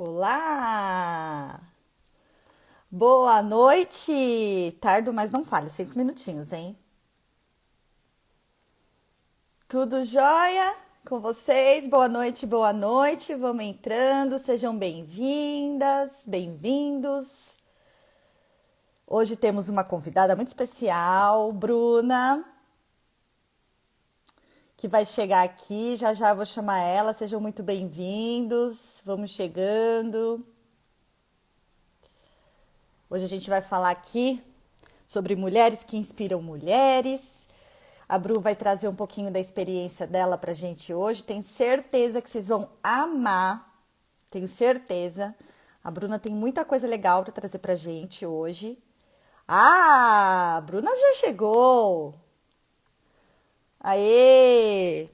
Olá! Boa noite! Tardo, mas não falho, 5 minutinhos, hein? Tudo jóia com vocês? Boa noite, boa noite. Vamos entrando, sejam bem-vindas, bem-vindos. Hoje temos uma convidada muito especial, Bruna, que vai chegar aqui. Já já vou chamar ela. Sejam muito bem-vindos. Vamos chegando. Hoje a gente vai falar aqui sobre mulheres que inspiram mulheres. A Bru vai trazer um pouquinho da experiência dela pra gente hoje. Tenho certeza que vocês vão amar. Tenho certeza. A Bruna tem muita coisa legal para trazer pra gente hoje. Ah, a Bruna já chegou. Aê!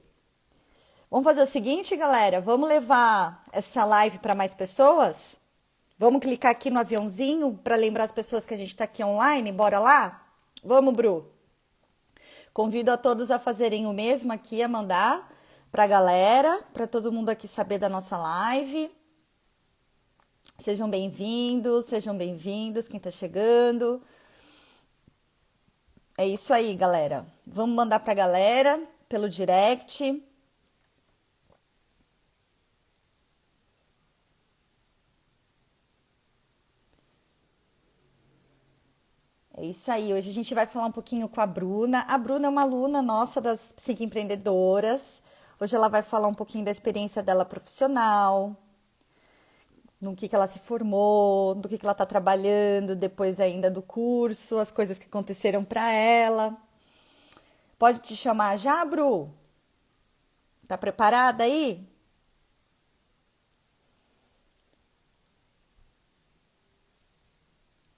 Vamos fazer o seguinte, galera. Vamos levar essa live para mais pessoas? Vamos clicar aqui no aviãozinho para lembrar as pessoas que a gente está aqui online? Bora lá? Vamos, Bru. Convido a todos a fazerem o mesmo aqui, a mandar para a galera, para todo mundo aqui saber da nossa live. Sejam bem-vindos, quem está chegando. É isso aí, galera. Vamos mandar para a galera pelo direct. É isso aí, hoje a gente vai falar um pouquinho com a Bruna. A Bruna é uma aluna nossa das Psicoempreendedoras. Hoje ela vai falar um pouquinho da experiência dela profissional, no que ela se formou, do que ela está trabalhando depois ainda do curso, as coisas que aconteceram para ela. Pode te chamar já, Bru? Tá preparada aí?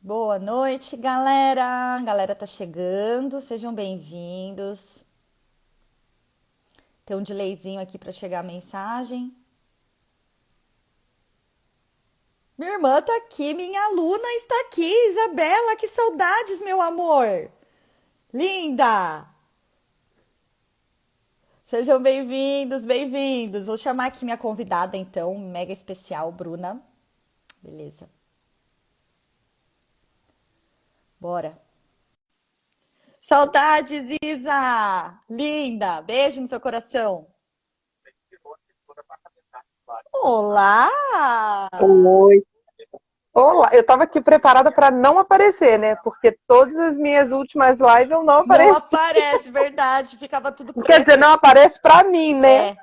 Boa noite, galera. A galera tá chegando, sejam bem-vindos. Tem um delayzinho aqui para chegar a mensagem. Minha irmã tá aqui, minha aluna está aqui, Isabela, que saudades, meu amor. Linda! Sejam bem-vindos, bem-vindos. Vou chamar aqui minha convidada, então, mega especial, Bruna. Beleza. Bora. Saudades, Isa! Linda! Beijo no seu coração. Olá! Oi. Olá, eu estava aqui preparada para não aparecer, né? Porque todas as minhas últimas lives eu não Não apareci. aparece, verdade. Ficava tudo Quer dizer, preto. não aparece para mim, né? É.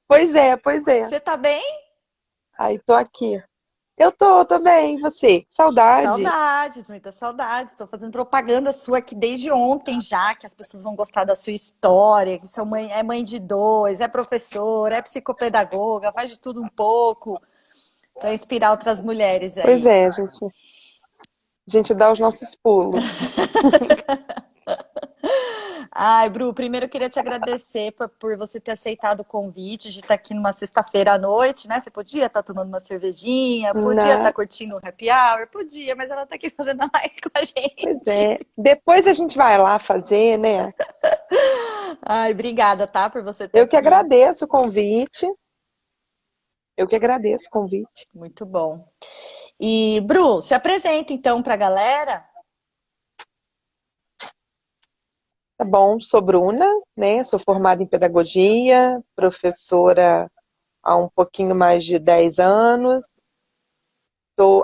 Pois é, pois é. Você tá bem? Aí tô aqui. Eu tô bem, e você? Que saudade. Saudades, muitas saudades. Estou fazendo propaganda sua aqui desde ontem já, que as pessoas vão gostar da sua história, que sua mãe é mãe de dois, é professora, é psicopedagoga, faz de tudo um pouco para inspirar outras mulheres Pois aí. é, a gente dá os nossos pulos. Ai, Bru, primeiro eu queria te agradecer por você ter aceitado o convite de estar aqui numa sexta-feira à noite, né? Você podia estar tomando uma cervejinha, podia estar Na... curtindo um happy hour, podia, mas ela está aqui fazendo a live com a Pois gente. é. Depois a gente vai lá fazer, né? Ai, obrigada, tá, por você estar Eu que aqui. agradeço o convite. Eu que agradeço o convite. Muito bom. E, Bru, se apresenta então para a galera. Tá bom, sou Bruna, né? Sou formada em pedagogia, professora há um pouquinho mais de 10 anos.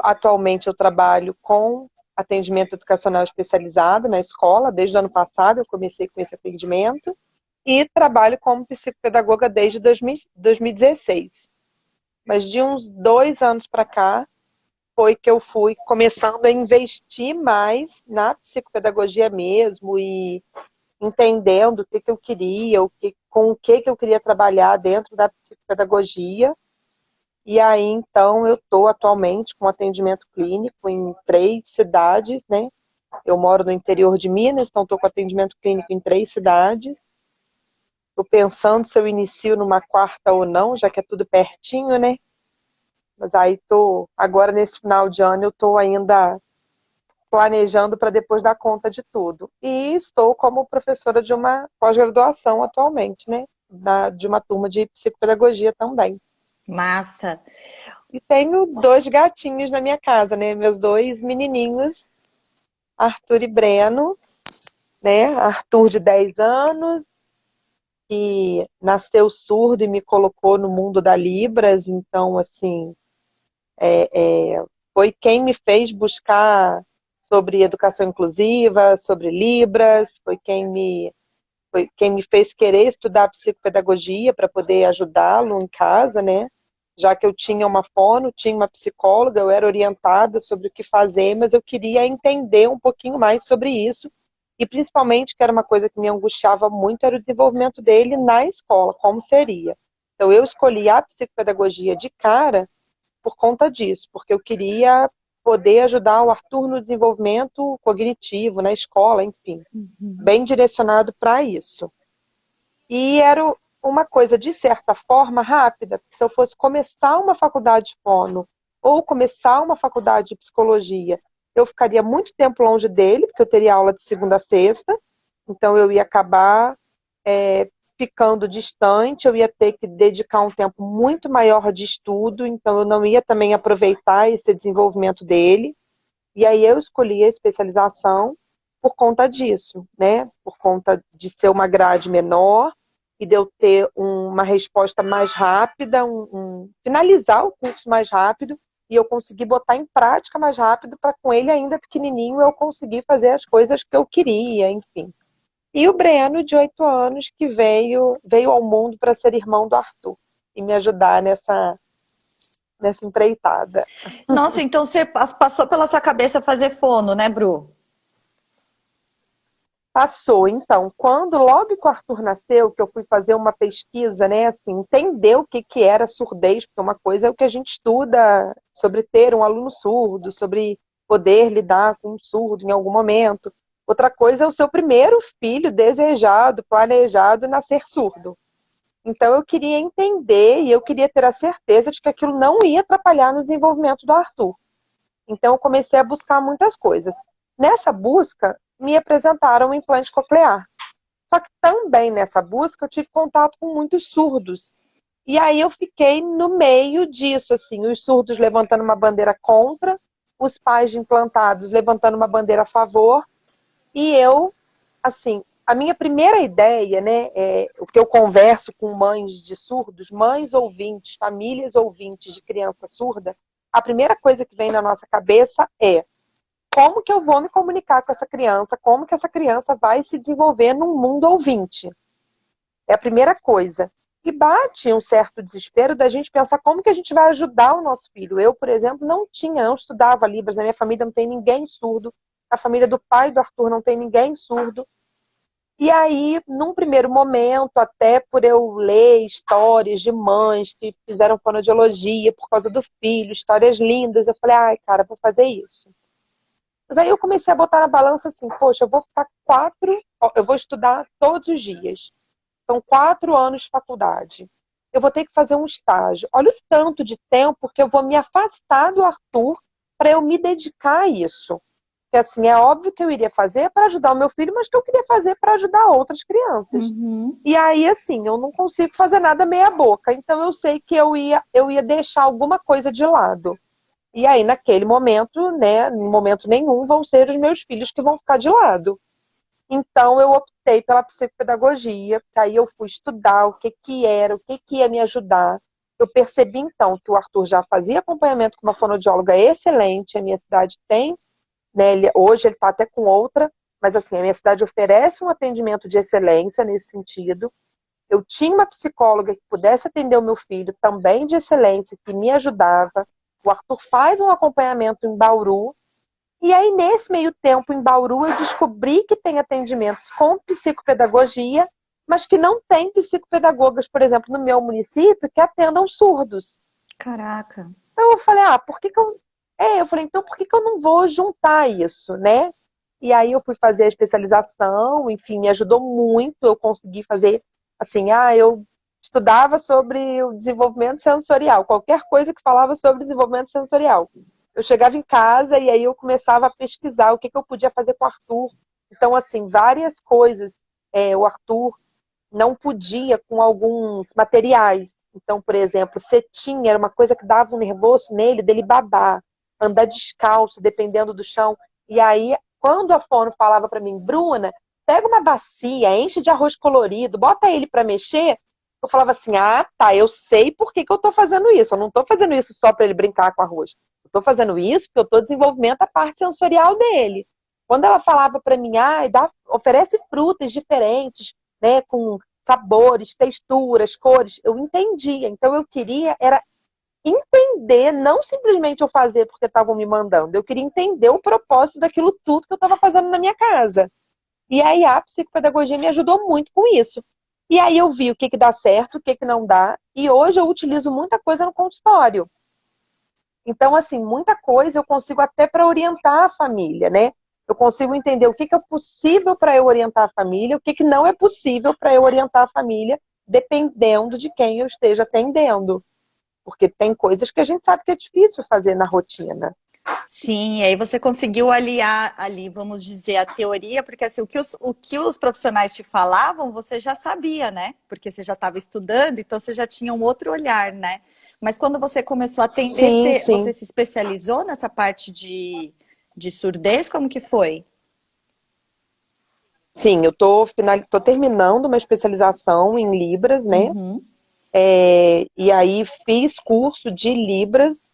Atualmente eu trabalho com atendimento educacional especializado na escola. Desde o ano passado eu comecei com esse atendimento e trabalho como psicopedagoga desde 2016. Mas de uns 2 anos para cá foi que eu fui começando a investir mais na psicopedagogia mesmo e entendendo o que eu queria, com o que eu queria trabalhar dentro da psicopedagogia. E aí, então, eu estou atualmente com atendimento clínico em 3 cidades, né? Eu moro no interior de Minas, então estou com atendimento clínico em 3 cidades. Estou pensando se eu inicio numa quarta ou não, já que é tudo pertinho, né? Mas aí agora nesse final de ano, eu estou ainda planejando para depois dar conta de tudo. E estou como professora de uma pós-graduação atualmente, né? De uma turma de psicopedagogia também. Massa. E tenho 2 gatinhos na minha casa, né? Meus 2 menininhos, Arthur e Breno, né? Arthur de 10 anos, que nasceu surdo e me colocou no mundo da Libras, então, assim, foi quem me fez buscar sobre educação inclusiva, sobre Libras, foi quem me fez querer estudar psicopedagogia para poder ajudá-lo em casa, né? Já que eu tinha uma fono, tinha uma psicóloga, eu era orientada sobre o que fazer, mas eu queria entender um pouquinho mais sobre isso. E principalmente, que era uma coisa que me angustiava muito, era o desenvolvimento dele na escola, como seria. Então eu escolhi a psicopedagogia de cara por conta disso, porque eu queria poder ajudar o Arthur no desenvolvimento cognitivo, na escola, enfim, Uhum. bem direcionado para isso. E era uma coisa, de certa forma, rápida, porque se eu fosse começar uma faculdade de fono ou começar uma faculdade de psicologia, eu ficaria muito tempo longe dele, porque eu teria aula de segunda a sexta, então eu ia acabar ficando distante, eu ia ter que dedicar um tempo muito maior de estudo, então eu não ia também aproveitar esse desenvolvimento dele. E aí eu escolhi a especialização por conta disso, né? Por conta de ser uma grade menor e de eu ter uma resposta mais rápida, finalizar o curso mais rápido e eu conseguir botar em prática mais rápido para com ele ainda pequenininho eu conseguir fazer as coisas que eu queria, enfim. E o Breno, de 8 anos, que veio ao mundo para ser irmão do Arthur e me ajudar nessa empreitada. Nossa, então você passou pela sua cabeça fazer fono, né, Bru? Passou, então, quando logo que o Arthur nasceu, que eu fui fazer uma pesquisa, né, assim, entender o que que era surdez, porque uma coisa é o que a gente estuda sobre ter um aluno surdo, sobre poder lidar com um surdo em algum momento. Outra coisa é o seu primeiro filho desejado, planejado, nascer surdo. Então eu queria entender e eu queria ter a certeza de que aquilo não ia atrapalhar no desenvolvimento do Arthur. Então eu comecei a buscar muitas coisas. Nessa busca, me apresentaram o implante coclear. Só que também nessa busca eu tive contato com muitos surdos. E aí eu fiquei no meio disso, assim, os surdos levantando uma bandeira contra, os pais de implantados levantando uma bandeira a favor, e eu, assim, a minha primeira ideia, né, o que eu converso com mães de surdos, mães ouvintes, famílias ouvintes de criança surda, a primeira coisa que vem na nossa cabeça é: como que eu vou me comunicar com essa criança? Como que essa criança vai se desenvolver num mundo ouvinte? É a primeira coisa. E bate um certo desespero da gente pensar como que a gente vai ajudar o nosso filho. Eu, por exemplo, não estudava Libras, na minha família não tem ninguém surdo, a família do pai do Arthur não tem ninguém surdo. E aí, num primeiro momento, até por eu ler histórias de mães que fizeram fonoaudiologia por causa do filho, histórias lindas, eu falei, ai, cara, vou fazer isso. Mas aí eu comecei a botar na balança assim, poxa, eu vou estudar todos os dias. São 4 anos de faculdade. Eu vou ter que fazer um estágio. Olha o tanto de tempo que eu vou me afastar do Arthur para eu me dedicar a isso. Porque assim, é óbvio que eu iria fazer para ajudar o meu filho, mas que eu queria fazer para ajudar outras crianças. Uhum. E aí, assim, eu não consigo fazer nada meia boca. Então eu sei que eu ia deixar alguma coisa de lado. E aí, naquele momento, né, em momento nenhum, vão ser os meus filhos que vão ficar de lado. Então, eu optei pela psicopedagogia, porque aí eu fui estudar o que que era, o que que ia me ajudar. Eu percebi, então, que o Arthur já fazia acompanhamento com uma fonoaudióloga excelente, a minha cidade tem, né, hoje ele está até com outra, mas assim, a minha cidade oferece um atendimento de excelência nesse sentido. Eu tinha uma psicóloga que pudesse atender o meu filho, também de excelência, que me ajudava. O Arthur faz um acompanhamento em Bauru. E aí, nesse meio tempo, em Bauru, eu descobri que tem atendimentos com psicopedagogia, mas que não tem psicopedagogas, por exemplo, no meu município, que atendam surdos. Caraca. Então eu falei, por que que eu... eu falei, então por que que eu não vou juntar isso, né? E aí eu fui fazer a especialização, enfim, me ajudou muito, eu consegui fazer, assim, eu estudava sobre o desenvolvimento sensorial, qualquer coisa que falava sobre desenvolvimento sensorial. Eu chegava em casa e aí eu começava a pesquisar o que que eu podia fazer com o Arthur. Então, assim, várias coisas. O Arthur não podia com alguns materiais. Então, por exemplo, cetim era uma coisa que dava um nervoso nele, dele babar, andar descalço, dependendo do chão. E aí, quando a fono falava para mim, Bruna, pega uma bacia, enche de arroz colorido, bota ele para mexer, eu falava assim, ah, tá, eu sei por que que eu tô fazendo isso. Eu não tô fazendo isso só para ele brincar com arroz. Eu tô fazendo isso porque eu tô desenvolvendo a parte sensorial dele. Quando ela falava para mim, ah, oferece frutas diferentes, né, com sabores, texturas, cores, eu entendia. Então eu queria era entender, não simplesmente eu fazer porque estavam me mandando. Eu queria entender o propósito daquilo tudo que eu estava fazendo na minha casa. E aí a psicopedagogia me ajudou muito com isso. E aí eu vi o que que dá certo, o que que não dá, e hoje eu utilizo muita coisa no consultório. Então, assim, muita coisa eu consigo até para orientar a família, né? Eu consigo entender o que que é possível para eu orientar a família, o que que não é possível para eu orientar a família, dependendo de quem eu esteja atendendo. Porque tem coisas que a gente sabe que é difícil fazer na rotina. Sim, e aí você conseguiu aliar ali, vamos dizer, a teoria, porque assim, o que os profissionais te falavam, você já sabia, né? Porque você já estava estudando, então você já tinha um outro olhar, né? Mas quando você começou a atender, Sim, você sim. se especializou nessa parte de surdez? Como que foi? Sim, eu tô terminando uma especialização em Libras, né? Uhum. E aí fiz curso de Libras,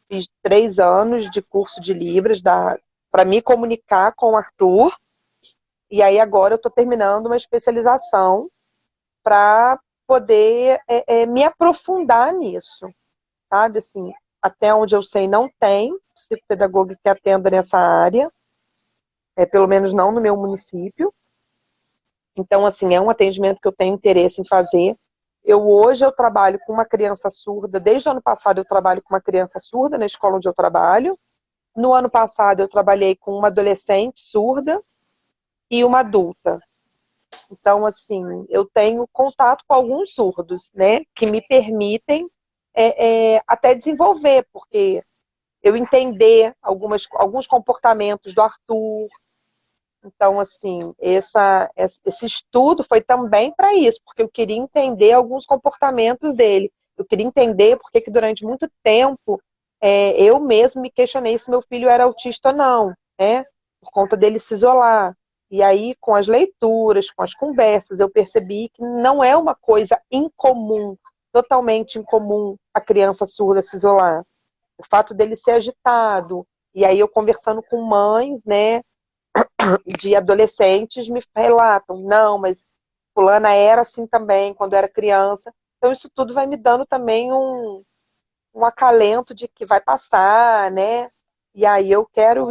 fiz 3 anos de curso de Libras para me comunicar com o Arthur. E aí agora eu estou terminando uma especialização para poder me aprofundar nisso, sabe? Assim, até onde eu sei não tem psicopedagoga que atenda nessa área, pelo menos não no meu município. Então, assim, é um atendimento que eu tenho interesse em fazer. Hoje eu trabalho com uma criança surda, desde o ano passado eu trabalho com uma criança surda na escola onde eu trabalho. No ano passado eu trabalhei com uma adolescente surda e uma adulta. Então, assim, eu tenho contato com alguns surdos, né, que me permitem até desenvolver, porque eu entender alguns comportamentos do Arthur. Então, assim, esse estudo foi também para isso, porque eu queria entender alguns comportamentos dele. Eu queria entender porque que durante muito tempo eu mesmo me questionei se meu filho era autista ou não, né? Por conta dele se isolar. E aí, com as leituras, com as conversas, eu percebi que não é uma coisa incomum, totalmente incomum, a criança surda se isolar. O fato dele ser agitado. E aí, eu conversando com mães, né, de adolescentes me relatam, não, mas fulana era assim também quando era criança. Então isso tudo vai me dando também um acalento de que vai passar, né? E aí eu quero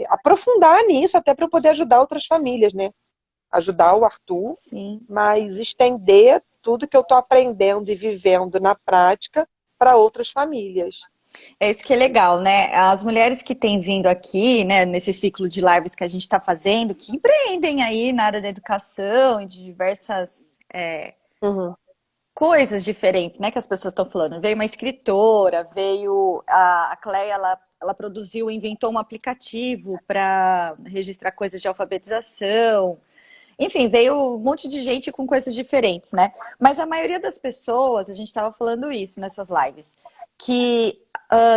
aprofundar nisso até para eu poder ajudar outras famílias, né? Ajudar o Arthur, Sim. mas estender tudo que eu estou aprendendo e vivendo na prática para outras famílias. É isso que é legal, né? As mulheres que têm vindo aqui, né, nesse ciclo de lives que a gente está fazendo, que empreendem aí na área da educação e de diversas Uhum. coisas diferentes, né, que as pessoas estão falando. Veio uma escritora, veio a Cleia, ela produziu, inventou um aplicativo para registrar coisas de alfabetização. Enfim, veio um monte de gente com coisas diferentes, né? Mas a maioria das pessoas, a gente estava falando isso nessas lives, que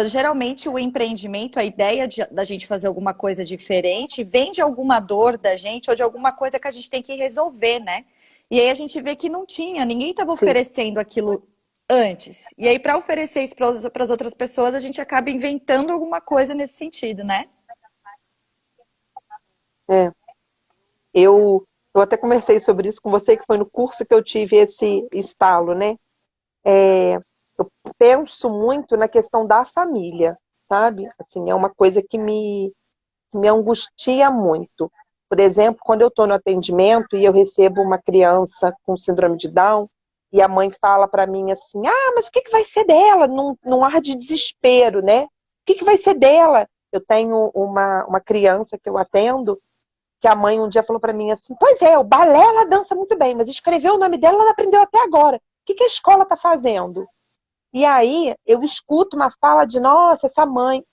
geralmente o empreendimento, a ideia da gente fazer alguma coisa diferente, vem de alguma dor da gente ou de alguma coisa que a gente tem que resolver, né? E aí a gente vê que não tinha, ninguém estava Sim. oferecendo aquilo antes. E aí, para oferecer isso para as outras pessoas, a gente acaba inventando alguma coisa nesse sentido, né? É. Eu até conversei sobre isso com você, que foi no curso que eu tive esse estalo, né? Eu penso muito na questão da família, sabe? Assim, é uma coisa que me angustia muito. Por exemplo, quando eu estou no atendimento e eu recebo uma criança com síndrome de Down, e a mãe fala para mim assim, ah, mas o que que vai ser dela? Num ar de desespero, né? O que que vai ser dela? Eu tenho uma criança que eu atendo, que a mãe um dia falou para mim assim, pois é, o balé ela dança muito bem, mas escrever o nome dela ela aprendeu até agora. O que que a escola está fazendo? E aí eu escuto uma fala de, nossa, essa mãe,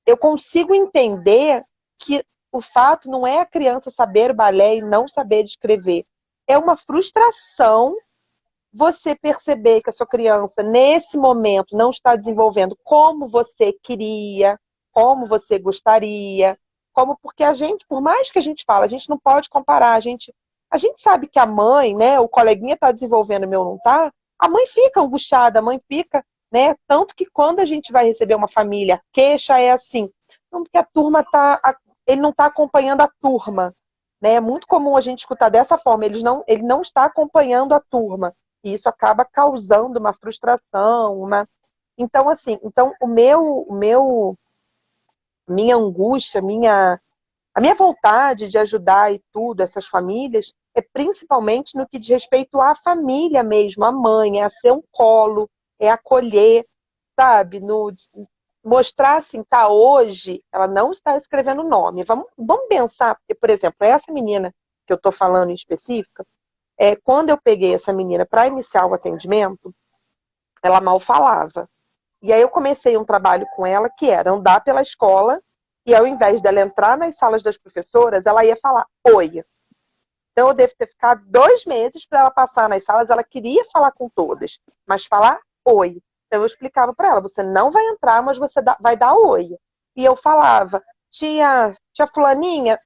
eu consigo entender que o fato não é a criança saber balé e não saber escrever. É uma frustração você perceber que a sua criança, nesse momento, não está desenvolvendo como você queria, como você gostaria, como porque a gente, por mais que a gente fala, a gente não pode comparar, a gente sabe que a mãe, né, o coleguinha está desenvolvendo, o meu não está, a mãe fica angustiada, a mãe fica, né, tanto que quando a gente vai receber uma família, a queixa é assim, não, porque a turma ele não está acompanhando a turma, né, é muito comum a gente escutar dessa forma, ele não está acompanhando a turma, e isso acaba causando uma frustração, então assim, então minha angústia, a minha vontade de ajudar e tudo, essas famílias, é principalmente no que diz respeito à família mesmo, à mãe, é a ser um colo, é acolher, sabe? Mostrar assim, tá, hoje ela não está escrevendo o nome. Vamos pensar, porque, por exemplo, essa menina que eu estou falando em específica, quando eu peguei essa menina para iniciar o atendimento, ela mal falava. E aí eu comecei um trabalho com ela que era andar pela escola e ao invés dela entrar nas salas das professoras, ela ia falar oi. Então eu devo ter ficado 2 meses para ela passar nas salas, ela queria falar com todas, mas falar oi. Então eu explicava para ela, você não vai entrar, mas você vai dar oi. E eu falava, tia fulaninha,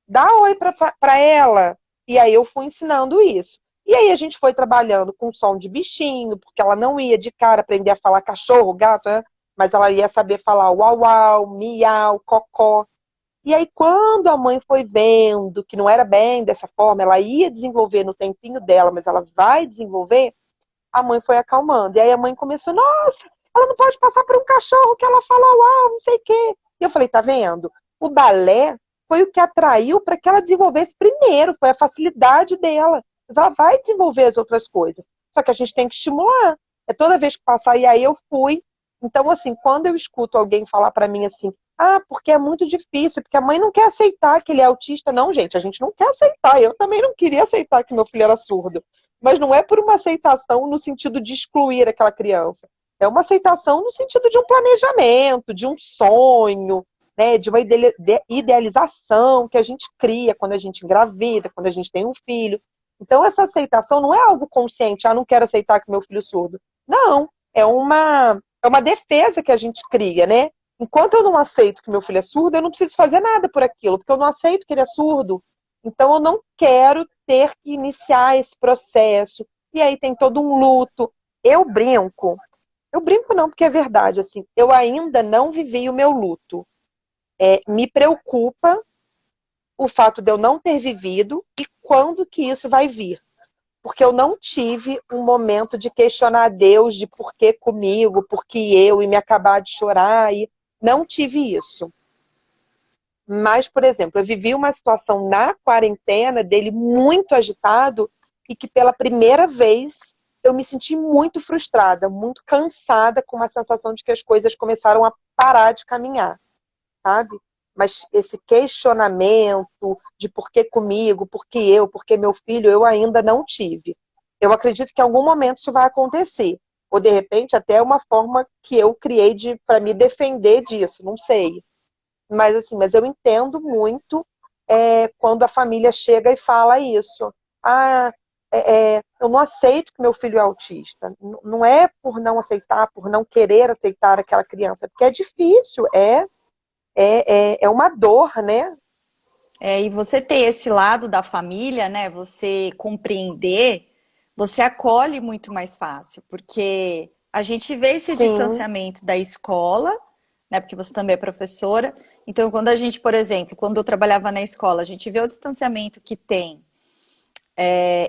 dá oi para ela. E aí eu fui ensinando isso. E aí a gente foi trabalhando com som de bichinho, porque ela não ia de cara aprender a falar cachorro, gato, né? Mas ela ia saber falar uau, uau, miau, cocó. E aí quando a mãe foi vendo que não era bem dessa forma, ela ia desenvolver no tempinho dela, mas ela vai desenvolver, a mãe foi acalmando. E aí a mãe começou, nossa, ela não pode passar por um cachorro que ela fala uau, não sei o quê. E eu falei, tá vendo? O balé foi o que atraiu para que ela desenvolvesse primeiro, foi a facilidade dela. Mas ela vai desenvolver as outras coisas. Só que a gente tem que estimular. É toda vez que passar, e aí eu fui. Então, assim, quando eu escuto alguém falar para mim assim, ah, porque é muito difícil, porque a mãe não quer aceitar que ele é autista. Não, gente, a gente não quer aceitar. Eu também não queria aceitar que meu filho era surdo. Mas não é por uma aceitação no sentido de excluir aquela criança. É uma aceitação no sentido de um planejamento, de um sonho, né, de uma idealização que a gente cria quando a gente engravida, quando a gente tem um filho. Então, essa aceitação não é algo consciente, não quero aceitar que meu filho é surdo. Não, é uma defesa que a gente cria, né? Enquanto eu não aceito que meu filho é surdo, eu não preciso fazer nada por aquilo, porque eu não aceito que ele é surdo. Então, eu não quero ter que iniciar esse processo. E aí tem todo um luto. Eu brinco não, porque é verdade, assim, eu ainda não vivi o meu luto. Me preocupa o fato de eu não ter vivido e quando que isso vai vir. Porque eu não tive um momento de questionar a Deus de por que comigo, por que eu, e me acabar de chorar. E não tive isso. Mas, por exemplo, eu vivi uma situação na quarentena dele muito agitado e que pela primeira vez eu me senti muito frustrada, muito cansada, com uma sensação de que as coisas começaram a parar de caminhar, sabe? Mas esse questionamento de por que comigo, por que meu filho, eu ainda não tive. Eu acredito que em algum momento isso vai acontecer. Ou, de repente, até uma forma que eu criei para me defender disso, não sei. Mas assim, mas eu entendo muito quando a família chega e fala isso. Ah, eu não aceito que meu filho é autista. Não é por não aceitar, por não querer aceitar aquela criança, porque é difícil, é uma dor, né? E você ter esse lado da família, né? Você compreender, você acolhe muito mais fácil, porque a gente vê esse Sim, distanciamento da escola, né? Porque você também é professora. Então, quando a gente, por exemplo, quando eu trabalhava na escola, a gente vê o distanciamento que tem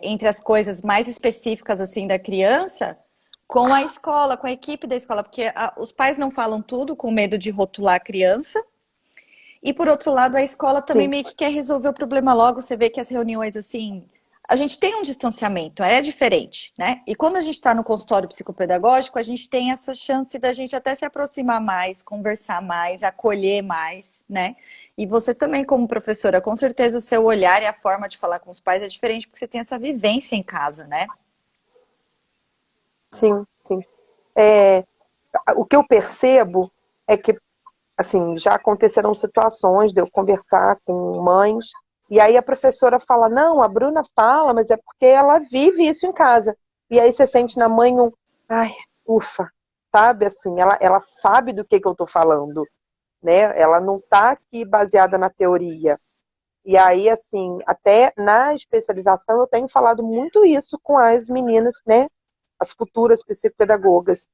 entre as coisas mais específicas assim da criança com a escola, com a equipe da escola, porque os pais não falam tudo com medo de rotular a criança. E por outro lado, a escola também sim. meio que quer resolver o problema logo. Você vê que as reuniões, assim, a gente tem um distanciamento, é diferente, né? E quando a gente está no consultório psicopedagógico, a gente tem essa chance da gente até se aproximar mais, conversar mais, acolher mais, né? E você também, como professora, com certeza o seu olhar e a forma de falar com os pais é diferente, porque você tem essa vivência em casa, né? Sim, sim. O que eu percebo é que assim, já aconteceram situações de eu conversar com mães, e aí a professora fala, não, a Bruna fala, mas é porque ela vive isso em casa. E aí você sente na mãe um, ai, ufa, sabe, assim, ela sabe do que eu tô falando, né? Ela não tá aqui baseada na teoria. E aí, assim, até na especialização eu tenho falado muito isso com as meninas, né? As futuras psicopedagogas.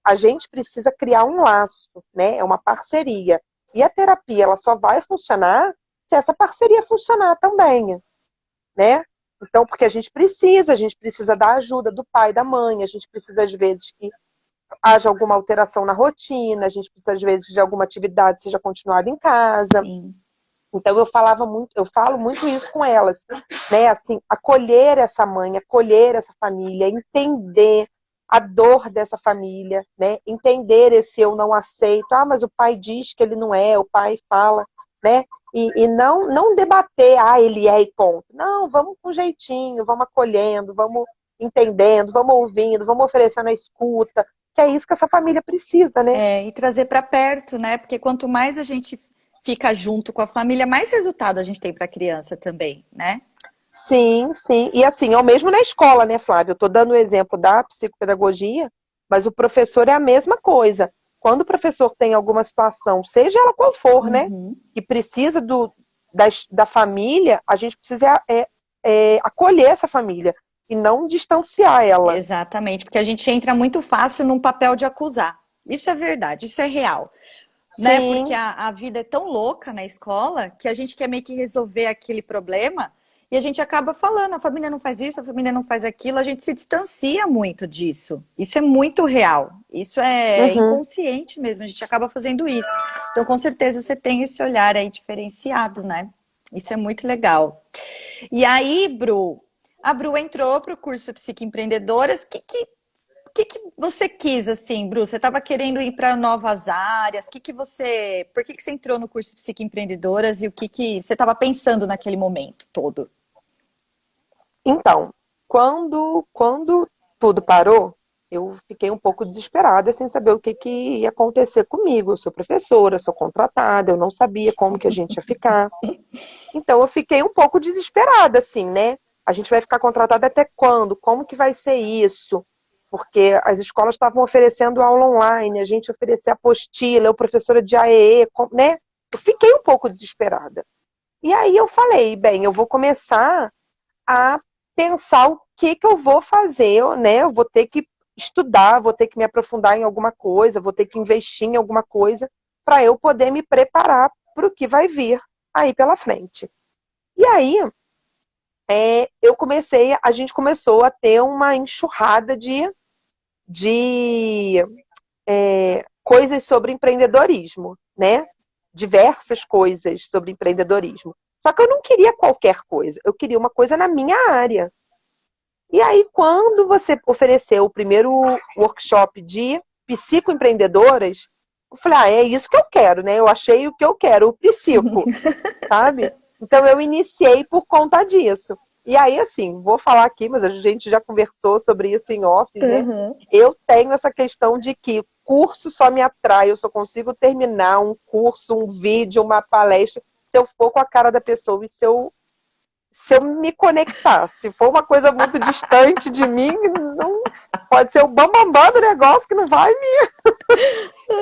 A gente precisa criar um laço, né? É uma parceria. E a terapia, ela só vai funcionar se essa parceria funcionar também, né? Então, porque a gente precisa da ajuda do pai e da mãe, a gente precisa, às vezes, que haja alguma alteração na rotina, a gente precisa, às vezes, de alguma atividade seja continuada em casa. Sim. Então eu falo muito isso com elas, né? Assim, acolher essa mãe, acolher essa família, entender a dor dessa família, né? Entender esse eu não aceito. Ah, mas o pai diz que ele não é, o pai fala, né? E não debater, ah, ele é e ponto. Não, vamos com jeitinho, vamos acolhendo, vamos entendendo, vamos ouvindo, vamos oferecendo a escuta, que é isso que essa família precisa, né? E trazer para perto, né? Porque quanto mais a gente fica junto com a família, mais resultado a gente tem para a criança também, né? Sim, sim. E assim, é o mesmo na escola, né, Flávia? Eu estou dando o exemplo da psicopedagogia, mas o professor é a mesma coisa. Quando o professor tem alguma situação, seja ela qual for, né, Uhum. que precisa da família, a gente precisa acolher essa família e não distanciar ela. Exatamente, porque a gente entra muito fácil num papel de acusar. Isso é verdade, isso é real, né? Porque Sim, a vida é tão louca na escola que a gente quer meio que resolver aquele problema e a gente acaba falando, a família não faz isso, a família não faz aquilo, a gente se distancia muito disso. Isso é muito real, isso é uhum. inconsciente mesmo, a gente acaba fazendo isso. Então, com certeza, você tem esse olhar aí diferenciado, né? Isso é muito legal. E aí, Bru, a Bru entrou para o curso Psicoempreendedoras. O que você quis, assim, Bru? Você estava querendo ir para novas áreas? Por que você entrou no curso Psicoempreendedoras e o que você estava pensando naquele momento todo? Então, quando tudo parou, eu fiquei um pouco desesperada, sem saber o que ia acontecer comigo. Eu sou professora, sou contratada, eu não sabia como que a gente ia ficar. Então, eu fiquei um pouco desesperada, assim, né? A gente vai ficar contratada até quando? Como que vai ser isso? Porque as escolas estavam oferecendo aula online, a gente oferecia apostila, eu professora de AEE, né? Eu fiquei um pouco desesperada. E aí eu falei, bem, eu vou começar a pensar o que eu vou fazer, né? Eu vou ter que estudar, vou ter que me aprofundar em alguma coisa, vou ter que investir em alguma coisa para eu poder me preparar para o que vai vir aí pela frente. E aí a gente começou a ter uma enxurrada de coisas sobre empreendedorismo, né? Diversas coisas sobre empreendedorismo. Só que eu não queria qualquer coisa, eu queria uma coisa na minha área. E aí, quando você ofereceu o primeiro workshop de psicoempreendedoras, eu falei, é isso que eu quero, né? Eu achei o que eu quero, o psico, sabe? Então eu iniciei por conta disso. E aí, assim, vou falar aqui, mas a gente já conversou sobre isso em off, né? Uhum. Eu tenho essa questão de que curso só me atrai, eu só consigo terminar um curso, um vídeo, uma palestra, se eu for com a cara da pessoa e se eu me conectar. Se for uma coisa muito distante de mim, não pode ser o bambambam do negócio que não vai me.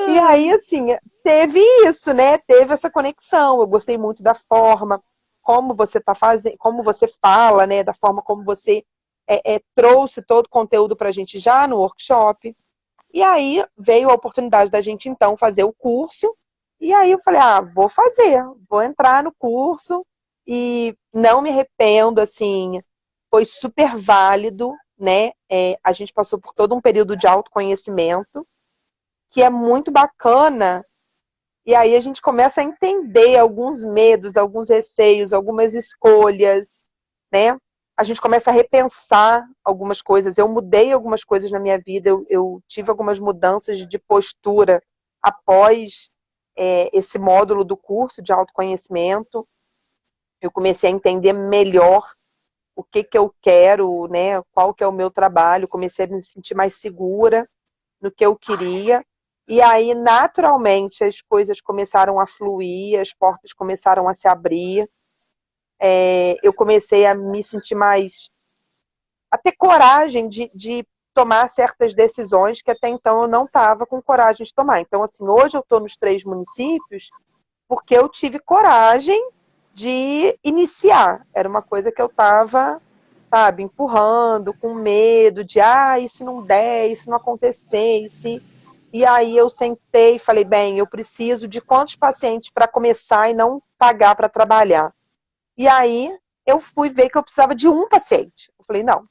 E aí, assim, teve isso, né? Teve essa conexão. Eu gostei muito da forma como você tá fazendo, como você fala, né? Da forma como você trouxe todo o conteúdo para a gente já no workshop. E aí veio a oportunidade da gente então fazer o curso. E aí eu falei, vou fazer, vou entrar no curso e não me arrependo, assim, foi super válido, né? A gente passou por todo um período de autoconhecimento, que é muito bacana, e aí a gente começa a entender alguns medos, alguns receios, algumas escolhas, né? A gente começa a repensar algumas coisas. Eu mudei algumas coisas na minha vida, eu tive algumas mudanças de postura após esse módulo do curso de autoconhecimento. Eu comecei a entender melhor o que eu quero, né? Qual que é o meu trabalho. Comecei a me sentir mais segura no que eu queria. E aí, naturalmente, as coisas começaram a fluir, as portas começaram a se abrir. Eu comecei a me sentir mais... a ter coragem de tomar certas decisões que até então eu não estava com coragem de tomar. Então, assim, hoje eu estou nos 3 municípios porque eu tive coragem de iniciar. Era uma coisa que eu estava, sabe, empurrando, com medo de, e se não der, e se não acontecer, e se... E aí eu sentei e falei, bem, eu preciso de quantos pacientes para começar e não pagar para trabalhar? E aí eu fui ver que eu precisava de um paciente. Eu falei, não,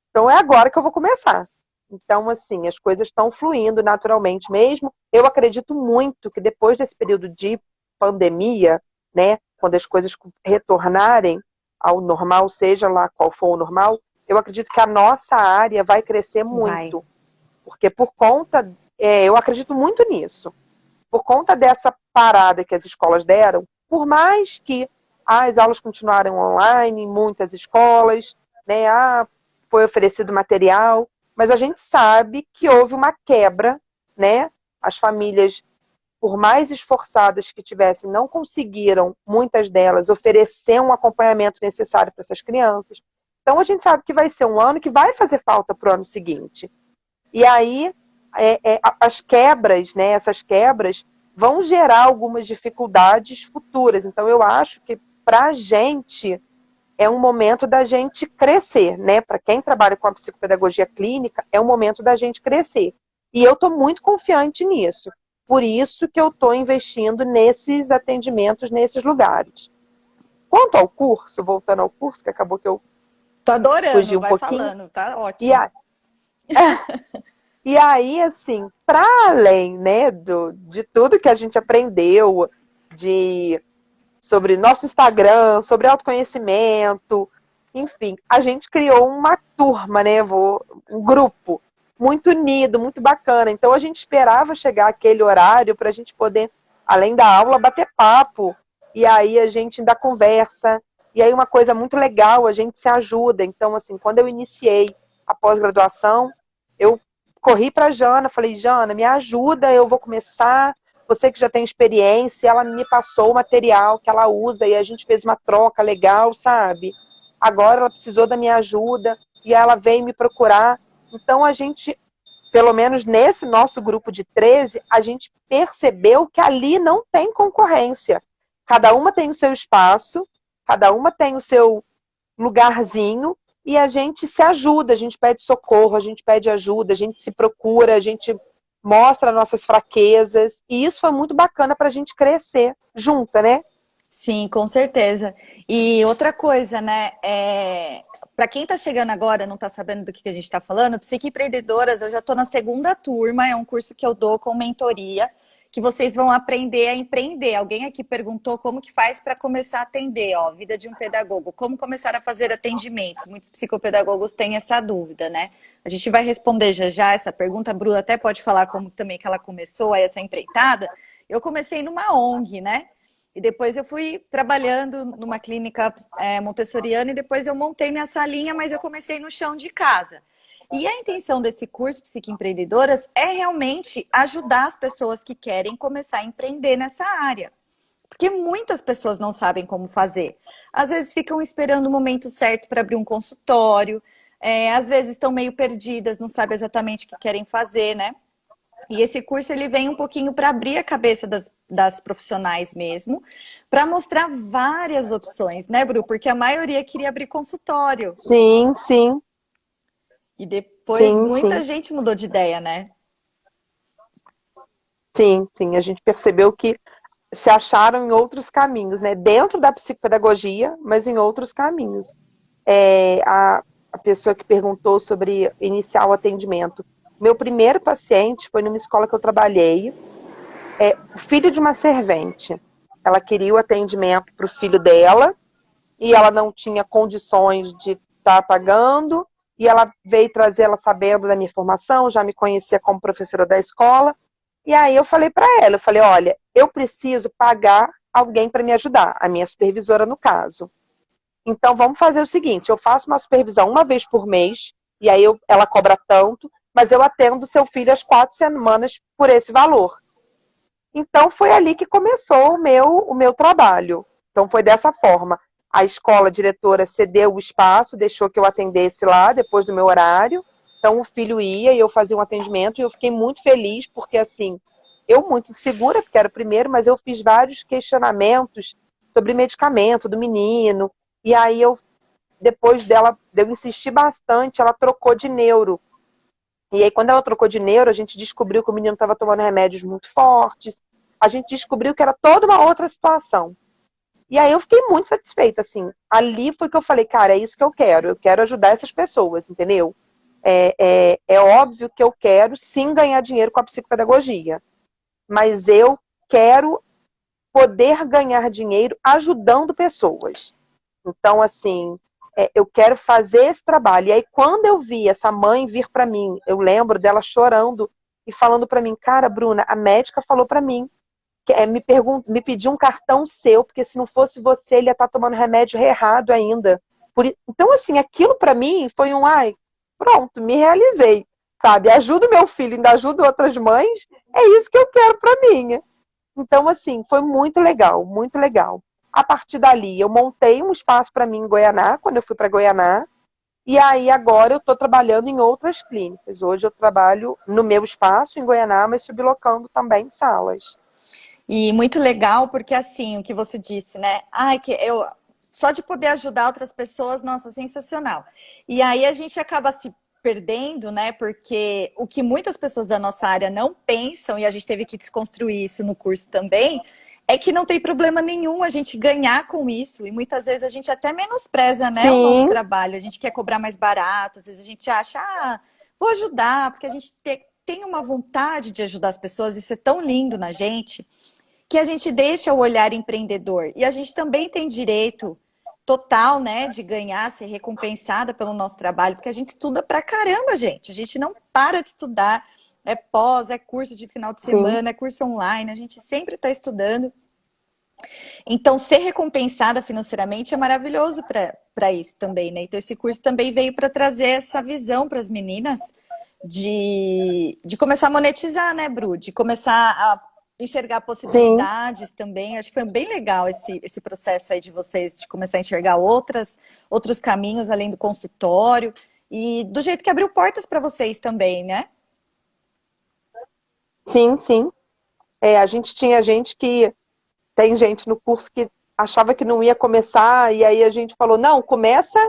então é agora que eu vou começar. Então, assim, as coisas estão fluindo naturalmente mesmo. Eu acredito muito que depois desse período de pandemia, né, quando as coisas retornarem ao normal, seja lá qual for o normal, eu acredito que a nossa área vai crescer muito. Vai. Porque por conta, eu acredito muito nisso, por conta dessa parada que as escolas deram, por mais que as aulas continuaram online em muitas escolas, né, foi oferecido material, mas a gente sabe que houve uma quebra, né? As famílias, por mais esforçadas que tivessem, não conseguiram, muitas delas, oferecer um acompanhamento necessário para essas crianças. Então a gente sabe que vai ser um ano que vai fazer falta para o ano seguinte. E aí, as quebras, né, essas quebras, vão gerar algumas dificuldades futuras. Então, eu acho que, para a gente, é um momento da gente crescer, né? Para quem trabalha com a psicopedagogia clínica, é um momento da gente crescer. E eu estou muito confiante nisso. Por isso que eu estou investindo nesses atendimentos, nesses lugares. Quanto ao curso, voltando ao curso, que acabou que eu Tô fugi adorando, um vai pouquinho, falando, tá e, ótimo. E aí, assim, para além, né, de tudo que a gente aprendeu sobre nosso Instagram, sobre autoconhecimento, enfim, a gente criou uma turma, né, um grupo muito unido, muito bacana. Então a gente esperava chegar aquele horário para a gente poder, além da aula, bater papo. E aí a gente ainda conversa. E aí uma coisa muito legal, a gente se ajuda. Então, assim, quando eu iniciei a pós-graduação, eu corri para a Jana, falei, Jana, me ajuda, eu vou começar. Você que já tem experiência, ela me passou o material que ela usa e a gente fez uma troca legal, sabe? Agora ela precisou da minha ajuda e ela veio me procurar. Então a gente, pelo menos nesse nosso grupo de 13, a gente percebeu que ali não tem concorrência. Cada uma tem o seu espaço, cada uma tem o seu lugarzinho e a gente se ajuda, a gente pede socorro, a gente pede ajuda, a gente se procura, a gente mostra nossas fraquezas, e isso foi muito bacana para a gente crescer junta, né? Sim, com certeza. E outra coisa, né? Para quem está chegando agora, não está sabendo do que a gente está falando, Psique Empreendedoras, eu já estou na segunda turma, é um curso que eu dou com mentoria, que vocês vão aprender a empreender. Alguém aqui perguntou como que faz para começar a atender, ó, vida de um pedagogo, como começar a fazer atendimentos. Muitos psicopedagogos têm essa dúvida, né? A gente vai responder já já essa pergunta, a Bruna até pode falar como também que ela começou essa empreitada. Eu comecei numa ONG, né? E depois eu fui trabalhando numa clínica montessoriana e depois eu montei minha salinha, mas eu comecei no chão de casa. E a intenção desse curso Psique Empreendedoras é realmente ajudar as pessoas que querem começar a empreender nessa área. Porque muitas pessoas não sabem como fazer. Às vezes ficam esperando o momento certo para abrir um consultório, às vezes estão meio perdidas, não sabem exatamente o que querem fazer, né? E esse curso ele vem um pouquinho para abrir a cabeça das profissionais mesmo, para mostrar várias opções, né, Bru? Porque a maioria queria abrir consultório. Sim, sim. E depois Sim, muita sim. gente mudou de ideia, né? Sim, sim. A gente percebeu que se acharam em outros caminhos, né? Dentro da psicopedagogia, mas em outros caminhos. A pessoa que perguntou sobre iniciar o atendimento. Meu primeiro paciente foi numa escola que eu trabalhei, o filho de uma servente. Ela queria o atendimento para o filho dela e ela não tinha condições de estar pagando, e ela veio trazer ela sabendo da minha formação, já me conhecia como professora da escola, e aí eu falei para ela, eu falei, olha, eu preciso pagar alguém para me ajudar, a minha supervisora no caso. Então vamos fazer o seguinte, eu faço uma supervisão uma vez por mês, e aí ela cobra tanto, mas eu atendo seu filho às 4 semanas por esse valor. Então, foi ali que começou o meu trabalho. Então, foi dessa forma. A escola, a diretora, cedeu o espaço, deixou que eu atendesse lá, depois do meu horário. Então, o filho ia e eu fazia um atendimento. E eu fiquei muito feliz, porque, assim, eu muito insegura, porque era o primeiro, mas eu fiz vários questionamentos sobre medicamento do menino. E aí, depois de eu insistir bastante, ela trocou de neuro. E aí, quando ela trocou de neuro, a gente descobriu que o menino estava tomando remédios muito fortes. A gente descobriu que era toda uma outra situação. E aí eu fiquei muito satisfeita, assim. Ali foi que eu falei, cara, é isso que eu quero. Eu quero ajudar essas pessoas, entendeu? É óbvio que eu quero, sim, ganhar dinheiro com a psicopedagogia. Mas eu quero poder ganhar dinheiro ajudando pessoas. Então, assim, eu quero fazer esse trabalho. E aí, quando eu vi essa mãe vir para mim, eu lembro dela chorando e falando para mim, cara, Bruna, a médica falou para mim, me pediu um cartão seu, porque se não fosse você, ele ia estar tomando remédio errado ainda. Então, assim, aquilo para mim foi ai, pronto, me realizei, sabe? Ajudo meu filho, ainda ajudo outras mães, é isso que eu quero para mim. Então, assim, foi muito legal, muito legal. A partir dali, eu montei um espaço para mim em Goianá, quando eu fui para Goianá, e aí agora eu estou trabalhando em outras clínicas. Hoje eu trabalho no meu espaço em Goianá, mas sublocando também salas. E muito legal, porque assim, o que você disse, né? Ai, que eu só de poder ajudar outras pessoas, nossa, sensacional. E aí a gente acaba se perdendo, né? Porque o que muitas pessoas da nossa área não pensam, e a gente teve que desconstruir isso no curso também, é que não tem problema nenhum a gente ganhar com isso. E muitas vezes a gente até menospreza, né, o nosso Sim, trabalho. A gente quer cobrar mais barato, às vezes a gente acha, vou ajudar, porque a gente tem uma vontade de ajudar as pessoas, isso é tão lindo na gente que a gente deixa o olhar empreendedor. E a gente também tem direito total, né, de ganhar, ser recompensada pelo nosso trabalho, porque a gente estuda pra caramba, gente. A gente não para de estudar. É pós, é curso de final de sim, semana, é curso online, a gente sempre está estudando. Então, ser recompensada financeiramente é maravilhoso para isso também, né? Então, esse curso também veio para trazer essa visão para as meninas de começar a monetizar, né, Bru? De começar a enxergar sim. possibilidades também. Acho que foi bem legal esse processo aí de vocês, de começar a enxergar outros caminhos além do consultório. E do jeito que abriu portas para vocês também, né? Sim, sim. A gente tinha gente que tem gente no curso que achava que não ia começar, e aí a gente falou, não, começa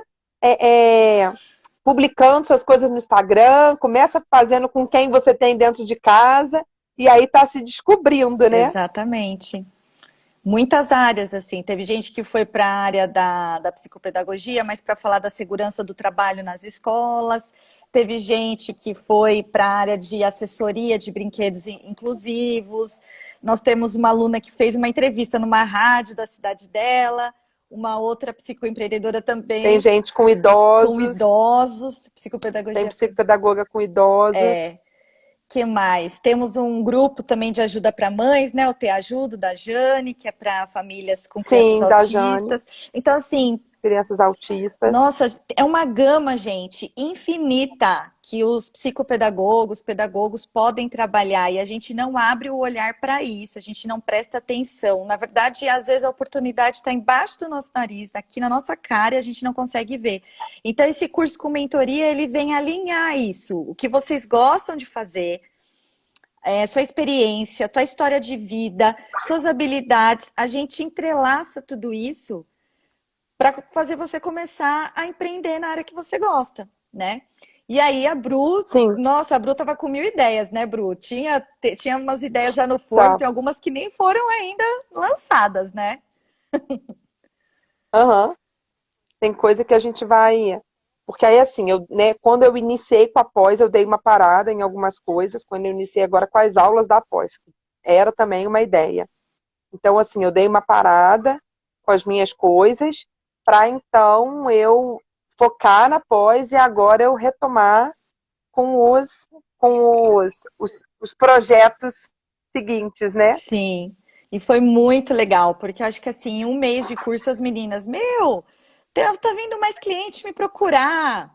publicando suas coisas no Instagram, começa fazendo com quem você tem dentro de casa, e aí tá se descobrindo, né? Exatamente. Muitas áreas, assim. Teve gente que foi para a área da psicopedagogia, mas para falar da segurança do trabalho nas escolas. Teve gente que foi para a área de assessoria de brinquedos inclusivos. Nós temos uma aluna que fez uma entrevista numa rádio da cidade dela, uma outra psicoempreendedora Tem também, gente com com idosos, idosos, tem psicopedagogia. psicopedagoga com idosos. Que mais? Temos um grupo também de ajuda para mães, né? O Te Ajudo, da Jane, que é para famílias com crianças Sim, da Jane, autistas. Então, assim, crianças autistas. nossa, é uma gama, gente, infinita que os psicopedagogos, pedagogos podem trabalhar e a gente não abre o olhar para isso, a gente não presta atenção. Na verdade, às vezes a oportunidade está embaixo do nosso nariz, aqui na nossa cara, e a gente não consegue ver. Então, esse curso com mentoria, ele vem alinhar isso, o que vocês gostam de fazer, sua experiência, tua história de vida, suas habilidades, a gente entrelaça tudo isso para fazer você começar a empreender na área que você gosta, né? E aí a Bru, Sim, nossa, a Bru tava com mil ideias, né, Bru? Tinha umas ideias já no forno, tá. tem algumas que nem foram ainda lançadas, né? Aham. Tem coisa que a gente vai. Porque aí, assim, quando eu iniciei com a pós, eu dei uma parada em algumas coisas, quando eu iniciei agora com as aulas da pós. Era também uma ideia. Então, assim, eu dei uma parada com as minhas coisas, para então eu focar na pós e agora eu retomar com os projetos seguintes, né? Sim. E foi muito legal, porque acho que assim, em um mês de curso, as meninas, tá vindo mais cliente me procurar.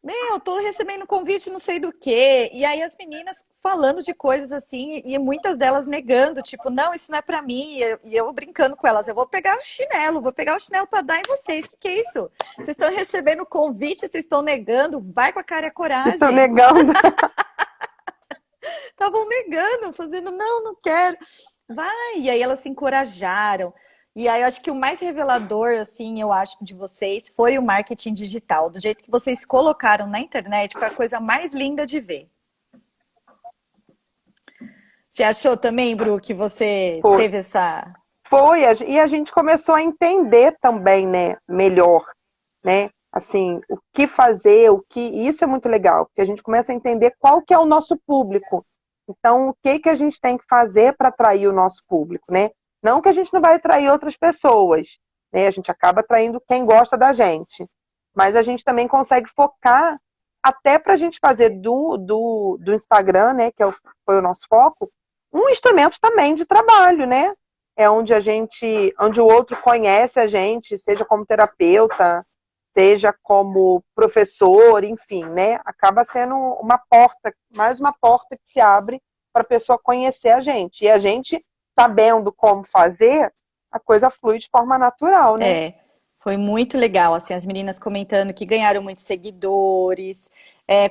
Meu, eu tô recebendo convite não sei do quê. E aí as meninas falando de coisas assim, e muitas delas negando, tipo, não, isso não é pra mim. E eu brincando com elas, eu vou pegar o chinelo pra dar em vocês. Que é isso? Vocês estão recebendo convite, vocês estão negando, vai com a cara e a Estou coragem. negando. Estavam negando, fazendo, não, não quero. Vai. E aí elas se encorajaram. E aí eu acho que o mais revelador, assim, eu acho, de vocês foi o marketing digital. Do jeito que vocês colocaram na internet, foi a coisa mais linda de ver. Você achou também, Bru, que você Foi, teve essa. e a gente começou a entender também, né, melhor, né, assim, o que fazer, e isso é muito legal, porque a gente começa a entender qual que é o nosso público. Então, o que que a gente tem que fazer para atrair o nosso público, né? Não que a gente não vai atrair outras pessoas, né? A gente acaba atraindo quem gosta da gente, mas a gente também consegue focar até para a gente fazer do Instagram, né, foi o nosso foco, um instrumento também de trabalho, né? É onde o outro conhece a gente, seja como terapeuta, seja como professor, enfim, né? Acaba sendo uma porta, mais uma porta que se abre para a pessoa conhecer a gente. E a gente, sabendo como fazer, a coisa flui de forma natural, né? É, foi muito legal, assim, as meninas comentando que ganharam muitos seguidores,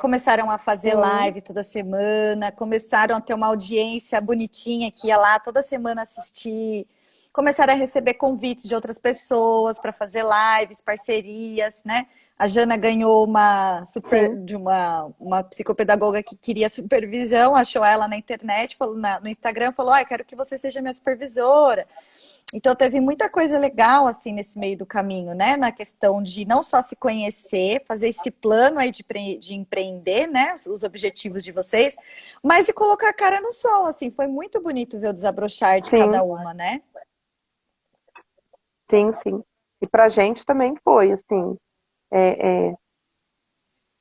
começaram a fazer Sim, live toda semana, começaram a ter uma audiência bonitinha que ia lá toda semana assistir, começaram a receber convites de outras pessoas para fazer lives, parcerias, né? A Jana ganhou sim, uma psicopedagoga que queria supervisão, achou ela na internet, falou no Instagram, falou, ah, eu quero que você seja minha supervisora. Então teve muita coisa legal assim nesse meio do caminho, né? Na questão de não só se conhecer, fazer esse plano aí de empreender, né? Os objetivos de vocês, mas de colocar a cara no sol, assim. Foi muito bonito ver o desabrochar de cada sim, uma, né? sim, sim. E para a gente também foi, assim, é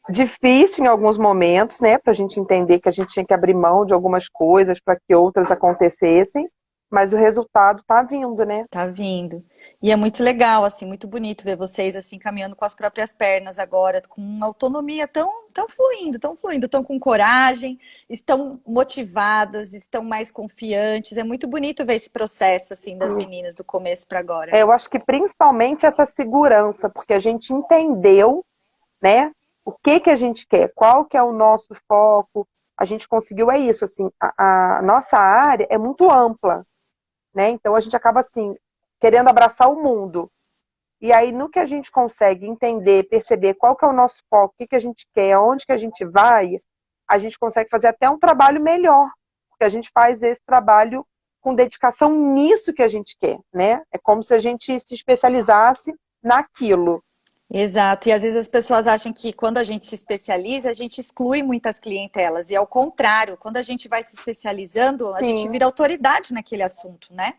difícil em alguns momentos, né? Para a gente entender que a gente tinha que abrir mão de algumas coisas para que outras acontecessem, mas o resultado está vindo, né? Tá vindo. E é muito legal, assim, muito bonito ver vocês assim caminhando com as próprias pernas agora, com uma autonomia tão fluindo, tão com coragem, estão motivadas, estão mais confiantes. É muito bonito ver esse processo assim das meninas do começo para agora. Eu acho que principalmente essa segurança, porque a gente entendeu, né, o que que a gente quer, qual que é o nosso foco, a gente conseguiu, é isso, assim, a nossa área é muito ampla, né, então a gente acaba, assim, querendo abraçar o mundo, e aí no que a gente consegue entender, perceber qual que é o nosso foco, o que que a gente quer, aonde que a gente vai, a gente consegue fazer até um trabalho melhor, porque a gente faz esse trabalho com dedicação nisso que a gente quer, né? É como se a gente se especializasse naquilo. Exato, e às vezes as pessoas acham que quando a gente se especializa, a gente exclui muitas clientelas, e ao contrário, quando a gente vai se especializando, a gente Sim, vira autoridade naquele assunto, né?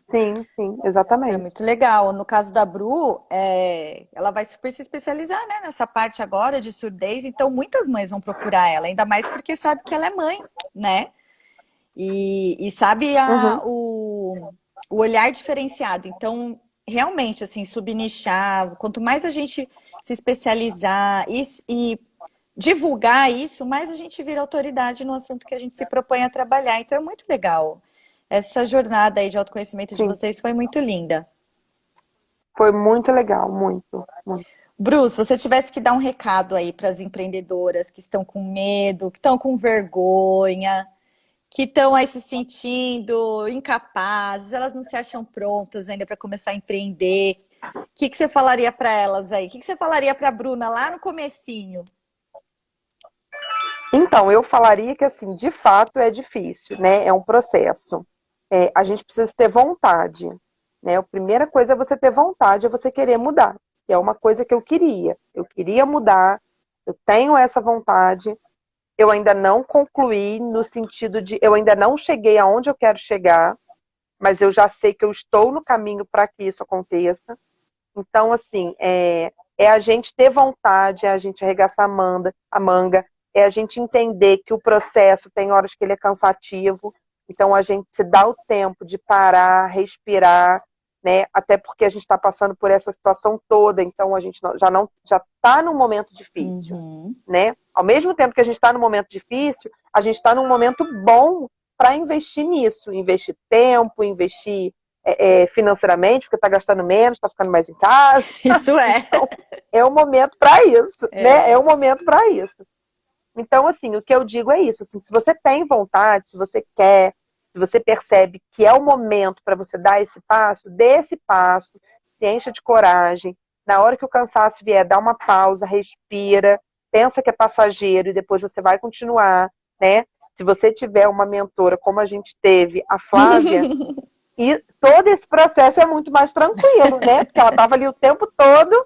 sim, sim, Então é exatamente. muito legal. No caso da Bru, ela vai super se especializar, né, nessa parte agora de surdez, então muitas mães vão procurar ela, ainda mais porque sabe que ela é mãe, né? E sabe Uhum. o olhar diferenciado. Então, realmente, assim, subnichar, quanto mais a gente se especializar e divulgar isso, mais a gente vira autoridade no assunto que a gente se propõe a trabalhar. Então, é muito legal. Essa jornada aí de autoconhecimento de Sim, vocês foi muito linda. foi muito legal, muito, muito. Bruce, se você tivesse que dar um recado aí para as empreendedoras que estão com medo, que estão com vergonha, que estão aí se sentindo incapazes, elas não se acham prontas ainda para começar a empreender. O que você falaria para elas aí? O que você falaria para a Bruna lá no comecinho? Então, eu falaria que, assim, de fato é difícil, né? É um processo. A gente precisa ter vontade, né? A primeira coisa é você ter vontade, é você querer mudar. Que é uma coisa que eu queria. Eu queria mudar, eu tenho essa vontade. Eu ainda não concluí no sentido de, eu ainda não cheguei aonde eu quero chegar, mas eu já sei que eu estou no caminho para que isso aconteça. Então, assim, é a gente ter vontade, é a gente arregaçar a manga, é a gente entender que o processo tem horas que ele é cansativo, então a gente se dá o tempo de parar, respirar né? Até porque a gente está passando por essa situação toda, então a gente já está num momento difícil, Uhum. né? Ao mesmo tempo que a gente está num momento difícil, a gente está num momento bom para investir nisso, investir tempo, investir financeiramente, porque está gastando menos, está ficando mais em casa. Isso é. Então, é o momento para isso, né? É É. o momento para isso. Então, assim, o que eu digo é isso, assim, se você tem vontade, se você quer, se você percebe que é o momento para você dar esse passo, dê esse passo, se encha de coragem. Na hora que o cansaço vier, dá uma pausa, respira, pensa que é passageiro e depois você vai continuar, né? Se você tiver uma mentora como a gente teve, a Flávia, e todo esse processo é muito mais tranquilo, né? Porque ela estava ali o tempo todo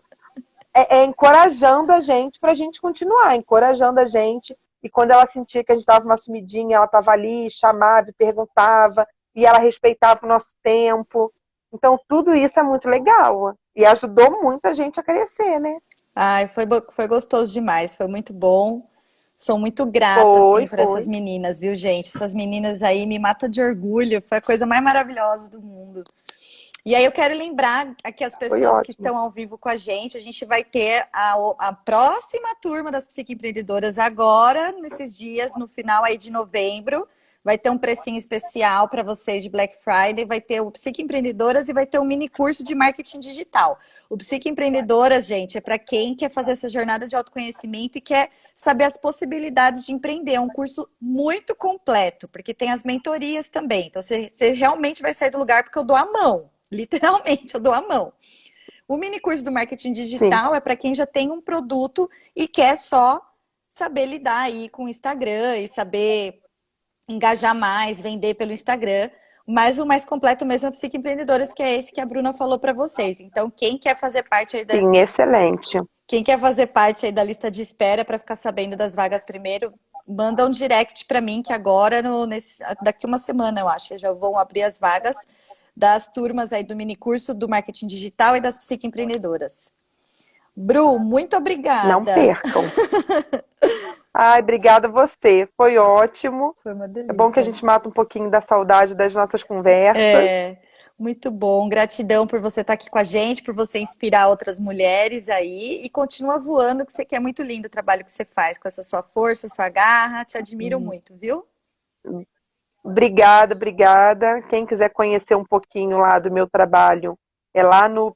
encorajando a gente para a gente continuar, encorajando a gente. E quando ela sentia que a gente estava uma sumidinha, ela estava ali, chamava e perguntava, e ela respeitava o nosso tempo. Então, tudo isso é muito legal. E ajudou muito a gente a crescer, né? Ai, foi gostoso demais, foi muito bom. Sou muito grata, Foi, assim, por essas foi. meninas, viu, gente? Essas meninas aí me matam de orgulho, foi a coisa mais maravilhosa do mundo. E aí eu quero lembrar aqui as Foi pessoas que ótimo. estão ao vivo com a gente vai ter a próxima turma das psicoempreendedoras agora, nesses dias, no final aí de novembro. Vai ter um precinho especial para vocês de Black Friday, vai ter o Psicoempreendedoras e vai ter um mini curso de marketing digital. O Psicoempreendedoras, gente, é para quem quer fazer essa jornada de autoconhecimento e quer saber as possibilidades de empreender. É um curso muito completo, porque tem as mentorias também. Então, você realmente vai sair do lugar porque eu dou a mão. Literalmente, eu dou a mão. O mini curso do marketing Sim. digital é para quem já tem um produto e quer só saber lidar aí com o Instagram e saber engajar mais, vender pelo Instagram. Mas o mais completo mesmo é Psicoempreendedoras, que é esse que a Bruna falou para vocês. Então, quem quer fazer parte aí Sim, excelente. quem quer fazer parte aí da lista de espera para ficar sabendo das vagas primeiro, manda um direct para mim que agora daqui uma semana eu acho, já vão abrir as vagas das turmas aí do mini curso do marketing digital e das psicoempreendedoras. Bru, muito Não obrigada. percam. Ai, obrigada a você. Foi ótimo. Foi uma É bom que a delícia. gente mata um pouquinho da saudade das nossas conversas. É, muito bom. Gratidão por você estar aqui com a gente, por você inspirar outras mulheres aí e continua voando, que você quer muito lindo o trabalho que você faz com essa sua força, sua garra. Te admiro muito, viu? Obrigada, obrigada. Quem quiser conhecer um pouquinho lá do meu trabalho, é lá no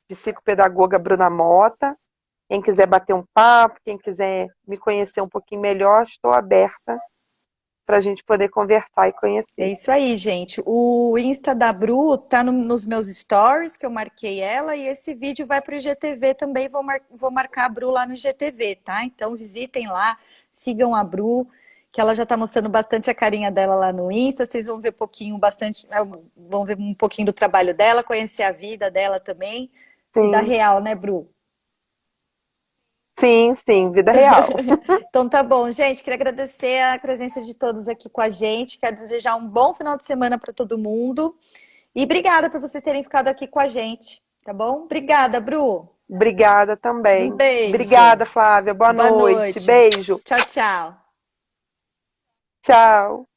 Psicopedagoga Bruna Mota. Quem quiser bater um papo, quem quiser me conhecer um pouquinho melhor, estou aberta para a gente poder conversar e É conhecer. isso aí, gente. O Insta da Bru tá nos meus stories, que eu marquei ela, e esse vídeo vai para o IGTV também. Vou marcar a Bru lá no IGTV, tá? Então visitem lá, sigam a Bru, que ela já tá mostrando bastante a carinha dela lá no Insta. Vocês vão ver vão ver um pouquinho do trabalho dela, conhecer a vida dela também. Vida Sim, real, né, Bru? sim, sim, vida real. Então tá bom, gente. Queria agradecer a presença de todos aqui com a gente. Quero desejar um bom final de semana para todo mundo. E obrigada por vocês terem ficado aqui com a gente, tá bom? Obrigada, Bru. Obrigada Um também. beijo. Obrigada, Flávia. Boa Boa noite. noite. Beijo. Tchau, tchau. Tchau.